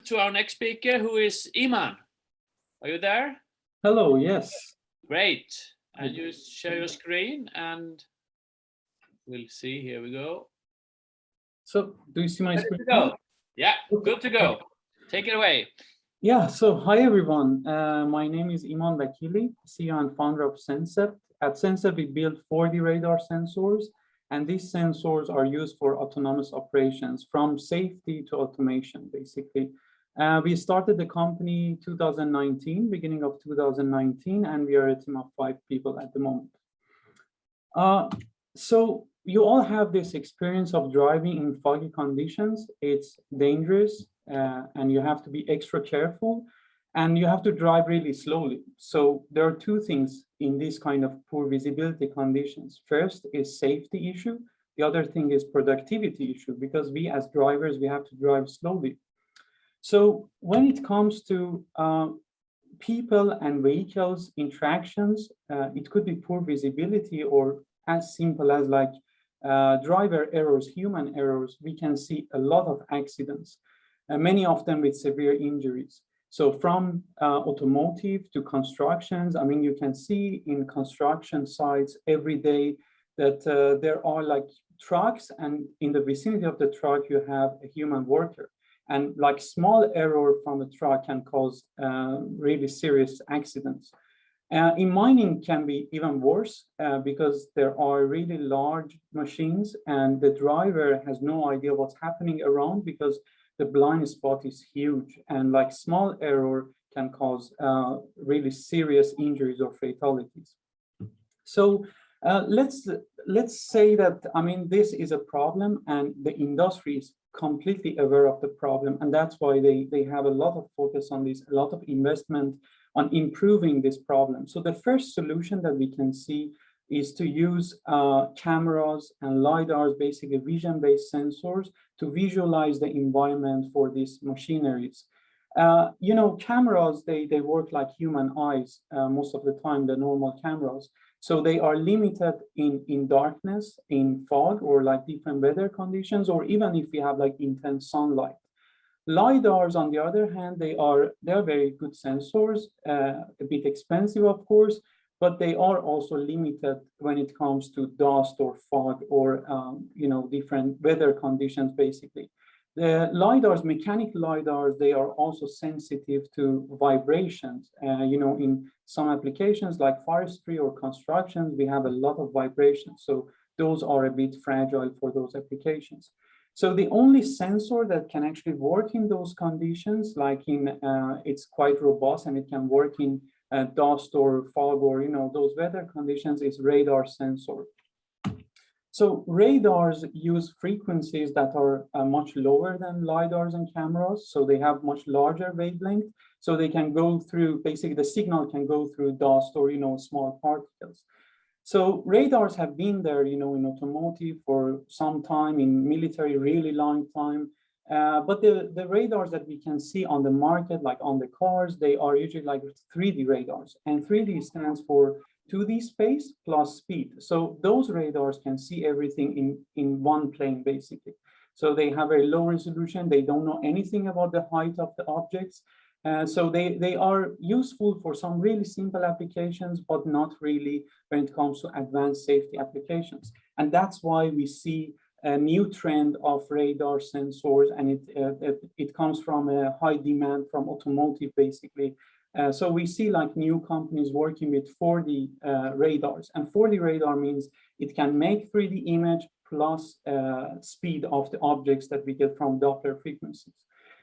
to our next speaker, who is Iman. Are you there? Hello, yes. Great. And you share your screen and we'll see. Here we go. So, do you see my screen? Good to go. Yeah, good to go. Take it away. Yeah, so hi everyone. My name is Iman Vakili, CEO and founder of Sencept. At Sencept, we build 4D radar sensors, and these sensors are used for autonomous operations from safety to automation, basically. We started the company 2019, beginning of 2019, and we are a team of 5 people at the moment. So you all have this experience of driving in foggy conditions. It's dangerous, and you have to be extra careful, and you have to drive really slowly. So there are 2 things in this kind of poor visibility conditions. First is safety issue. The other thing is productivity issue, because we as drivers, we have to drive slowly. So when it comes to people and vehicles interactions, it could be poor visibility, or as simple as like driver errors, human errors. We can see a lot of accidents, many of them with severe injuries. So from automotive to constructions, I mean, you can see in construction sites every day that there are like trucks, and in the vicinity of the truck, you have a human worker. And like small error from a truck can cause really serious accidents. In mining can be even worse because there are really large machines and the driver has no idea what's happening around because the blind spot is huge, and like small error can cause really serious injuries or fatalities. So let's say that, I mean, this is a problem and the industry is completely aware of the problem, and that's why they have a lot of focus on this, a lot of investment on improving this problem. So the first solution that we can see is to use cameras and LiDARs, basically vision-based sensors, to visualize the environment for these machineries. You know, cameras, they work like human eyes most of the time, the normal cameras. So they are limited in darkness, in fog, or like different weather conditions, or even if we have like intense sunlight. LiDARs, on the other hand, they're very good sensors, a bit expensive, of course, but they are also limited when it comes to dust or fog or you know, different weather conditions, basically. The LiDARs, mechanical LiDARs, they are also sensitive to vibrations. You know, in some applications like forestry or construction, we have a lot of vibrations. So those are a bit fragile for those applications. So the only sensor that can actually work in those conditions, like in, it's quite robust and it can work in dust or fog or, you know, those weather conditions, is radar sensor. So radars use frequencies that are much lower than LiDARs and cameras. So they have much larger wavelength. So they can go through, basically the signal can go through dust or, you know, small particles. So radars have been there, you know, in automotive for some time, in military, really long time. But the radars that we can see on the market, like on the cars, they are usually like 3D radars. And 3D stands for 2D space plus speed. So those radars can see everything in one plane, basically. So they have a low resolution. They don't know anything about the height of the objects. So they are useful for some really simple applications, but not really when it comes to advanced safety applications. And that's why we see a new trend of radar sensors, and it comes from a high demand from automotive, basically. So we see like new companies working with 4D radars, and 4D radar means it can make 3D image plus speed of the objects that we get from Doppler frequencies.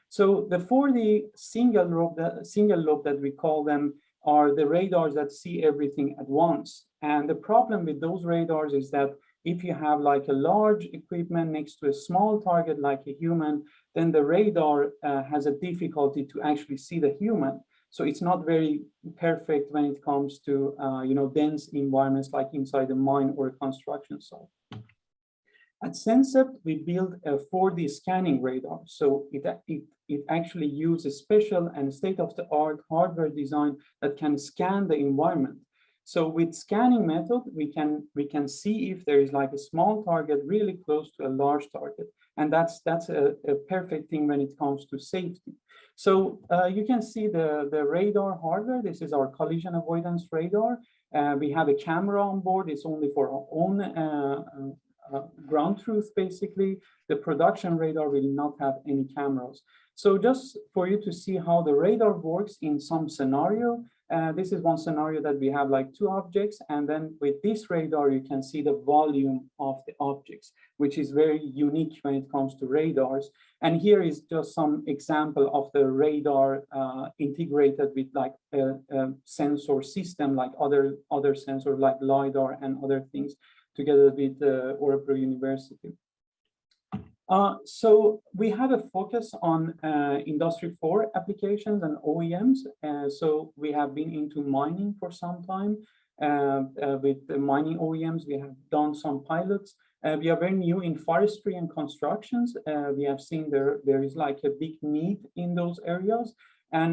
So the 4D single lobe that we call them are the radars that see everything at once. And the problem with those radars is that if you have like a large equipment next to a small target like a human, then the radar has a difficulty to actually see the human. So it's not very perfect when it comes to you know, dense environments like inside a mine or a construction site. At Sencept, we built a 4D scanning radar. So it actually uses special and state-of-the-art hardware design that can scan the environment. So with scanning method, we can see if there is like a small target really close to a large target. And that's a perfect thing when it comes to safety. So you can see the radar hardware. This is our collision avoidance radar. We have a camera on board. It's only for our own ground truth, basically. The production radar will not have any cameras. So just for you to see how the radar works in some scenario, this is one scenario that we have like two objects, and then with this radar, you can see the volume of the objects, which is very unique when it comes to radars. And here is just some example of the radar integrated with like a sensor system, like other sensors like LiDAR and other things, together with Örebro University. So we have a focus on Industry 4 applications and OEMs. So we have been into mining for some time. With the mining OEMs, we have done some pilots. We are very new in forestry and constructions. We have seen there is like a big need in those areas. And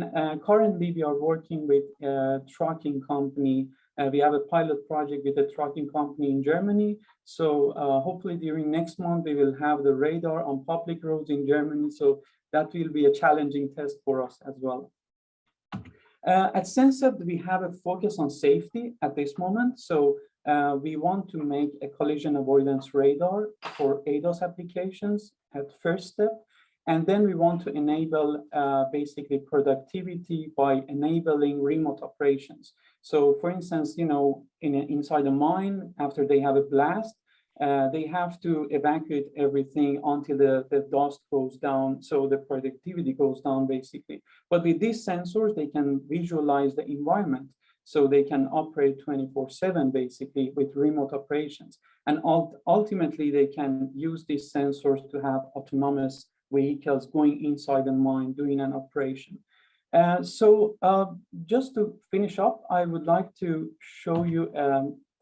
currently we are working with a trucking company. We have a pilot project with a trucking company in Germany. So hopefully during next month, we will have the radar on public roads in Germany. So that will be a challenging test for us as well. At Sencept, we have a focus on safety at this moment. So we want to make a collision avoidance radar for ADAS applications at first step. And then we want to enable basically productivity by enabling remote operations. So for instance, you know, inside a mine, after they have a blast, they have to evacuate everything until the dust goes down. So the productivity goes down basically. But with these sensors, they can visualize the environment. So they can operate 24/7 basically with remote operations. And ultimately, they can use these sensors to have autonomous vehicles going inside the mine, doing an operation. Just to finish up, I would like to show you a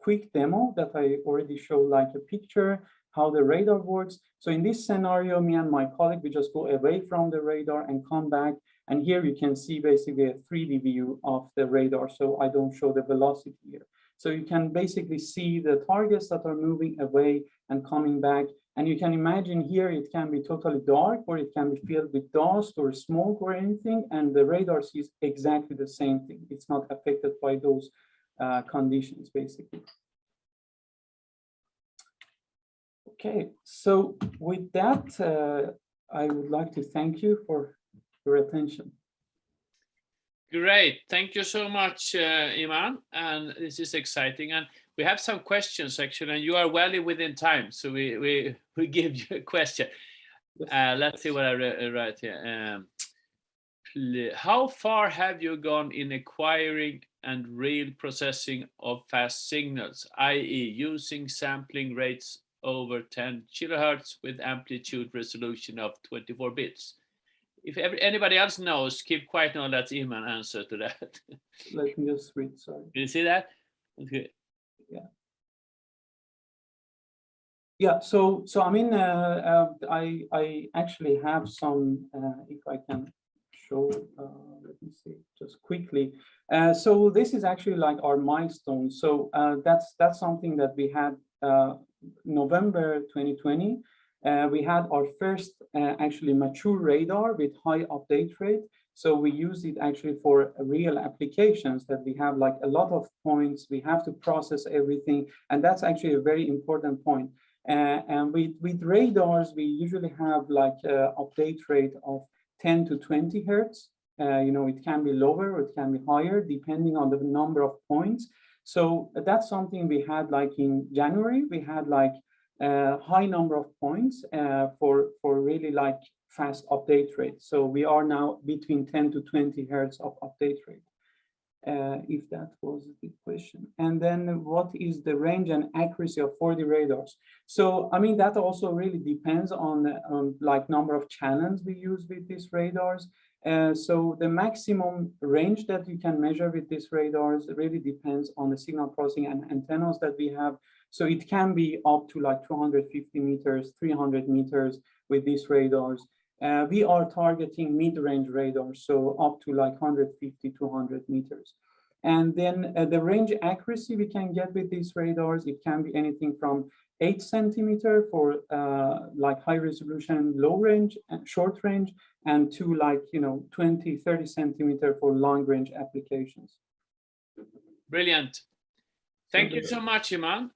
quick demo that I already showed, like a picture, how the radar works. So in this scenario, me and my colleague, we just go away from the radar and come back. And here you can see basically a 3D view of the radar. So I don't show the velocity here. So you can basically see the targets that are moving away and coming back. And you can imagine here, it can be totally dark, or it can be filled with dust or smoke or anything. And the radar sees exactly the same thing. It's not affected by those conditions, basically. Okay, so with that, I would like to thank you for your attention. Great, thank you so much, Iman, and this is exciting. And we have some questions actually, and you are well within time, so we give you a question. Let's see what I write here. How far have you gone in acquiring and real processing of fast signals, i.e. using sampling rates over 10 kilohertz with amplitude resolution of 24 bits? If anybody else knows, keep quiet now, let Iman answer to that. Let me just read, sorry. Can you see that? Okay. Yeah. Yeah, so I mean, I actually have some, if I can show, let me see, just quickly. So this is actually like our milestones. So that's something that we had November 2020. We had our first actually mature radar with high update rate. So we use it actually for real applications that we have like a lot of points. We have to process everything. And that's actually a very important point. And with radars, we usually have like an update rate of 10 to 20 hertz. You know, it can be lower or it can be higher depending on the number of points. So that's something we had like in January. We had like a high number of points for really like fast update rate. So we are now between 10 to 20 hertz of update rate. If that was the question. And then what is the range and accuracy of 4D radars? So, I mean, that also really depends on like number of channels we use with these radars. So the maximum range that you can measure with these radars really depends on the signal processing and antennas that we have. So it can be up to like 250 meters, 300 meters with these radars. We are targeting mid-range radars, so up to like 150, 200 meters. And then the range accuracy we can get with these radars, it can be anything from 8 centimeter for like high resolution, low range, and short range, and to like, 20, 30 centimeter for long range applications. Brilliant. Thank you so much, Iman.